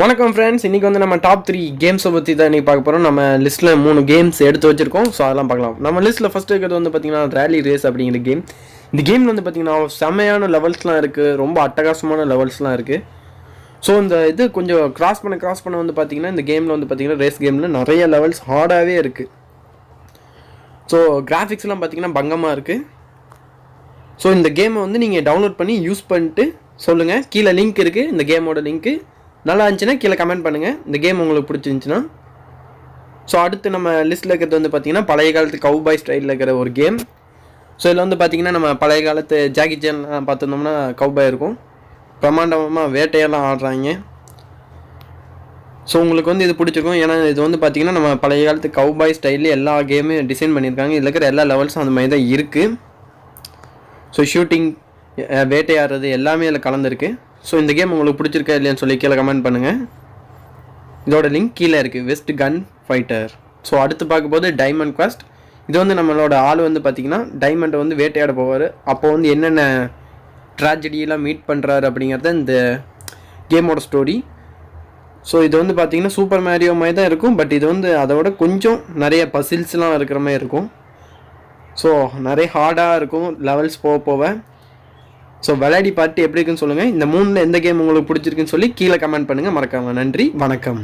வணக்கம் ஃப்ரெண்ட்ஸ், இன்றைக்கி வந்து நம்ம டாப் 3 கேம்ஸை பற்றி தான் இன்றைக்கி பார்க்க போகிறோம். நம்ம லிஸ்ட்டில் 3 கேம்ஸ் எடுத்து வச்சுருக்கோம். ஸோ அதெல்லாம் பார்க்கலாம். நம்ம லிஸ்ட்டில் ஃபஸ்ட்டு இருக்கிறது வந்து பார்த்திங்கன்னா ரேலி ரேஸ் அப்படிங்கிற கேம். இந்த கேமில் வந்து பார்த்திங்கன்னா செம்மையான லெவல்ஸ்லாம் இருக்குது, ரொம்ப அட்டகாசமான லெவல்ஸ்லாம் இருக்குது. ஸோ இந்த இது கொஞ்சம் கிராஸ் பண்ண வந்து பார்த்திங்கன்னா இந்த கேமில் வந்து பார்த்திங்கன்னா ரேஸ் கேமில் நிறைய லெவல்ஸ் ஹார்டாகவே இருக்குது. ஸோ கிராஃபிக்ஸ்லாம் பார்த்திங்கன்னா பங்கமாக இருக்குது. ஸோ இந்த கேமை வந்து நீங்கள் டவுன்லோட் பண்ணி யூஸ் பண்ணிட்டு சொல்லுங்கள். கீழே லிங்க் இருக்குது, இந்த கேமோட லிங்க்கு. நல்லா இருந்துச்சுன்னா கீழே கமெண்ட் பண்ணுங்கள் இந்த கேம் உங்களுக்கு பிடிச்சிருந்துச்சின்னா. ஸோ அடுத்து நம்ம லிஸ்ட்டில் இருக்கிறது வந்து பார்த்திங்கன்னா பழைய காலத்து கவுபாய் ஸ்டைலில் இருக்கிற ஒரு கேம். ஸோ இதில் வந்து பார்த்திங்கன்னா நம்ம பழைய காலத்து ஜாக்கி சான்லாம் பார்த்துருந்தோம்னா கவுபாய் இருக்கும், பிரமாண்டமாக வேட்டையெல்லாம் ஆடுறாங்க. ஸோ உங்களுக்கு வந்து இது பிடிச்சிருக்கும், ஏன்னா இது வந்து பார்த்திங்கன்னா நம்ம பழைய காலத்து கவுபாய் ஸ்டைலில் எல்லா கேமும் டிசைன் பண்ணியிருக்காங்க. இதில் இருக்கிற எல்லா லெவல்ஸும் அந்த மாதிரி தான் இருக்குது. ஸோ ஷூட்டிங், வேட்டையாடுறது எல்லாமே இதில் கலந்துருக்கு. ஸோ இந்த கேம் உங்களுக்கு பிடிச்சிருக்கா இல்லையான்னு சொல்லி கீழே கமெண்ட் பண்ணுங்கள். இதோட லிங்க் கீழே இருக்குது, வெஸ்ட் கன் ஃபைட்டர். ஸோ அடுத்து பார்க்கும்போது டைமண்ட் குவெஸ்ட். இது வந்து நம்மளோட ஆள் வந்து பார்த்திங்கன்னா டைமண்டை வந்து வேட்டையாட போவார். அப்போ வந்து என்னென்ன ட்ராஜடியெல்லாம் மீட் பண்ணுறாரு அப்படிங்கிறத இந்த கேமோட ஸ்டோரி. ஸோ இது வந்து பார்த்திங்கன்னா சூப்பர் மேரியோ மாதிரி தான் இருக்கும், பட் இது வந்து அதோட கொஞ்சம் நிறைய பசில்ஸ்லாம் இருக்கிற மாதிரி இருக்கும். ஸோ நிறைய ஹார்டாக இருக்கும் லெவல்ஸ் போக. ஸோ விளையாடி பார்த்து எப்படி இருக்குன்னு சொல்லுங்கள். இந்த 3ல் எந்த கேம் உங்களுக்கு பிடிச்சிருக்குன்னு சொல்லி கீழே கமெண்ட் பண்ணுங்கள் மறக்காமல். நன்றி, வணக்கம்.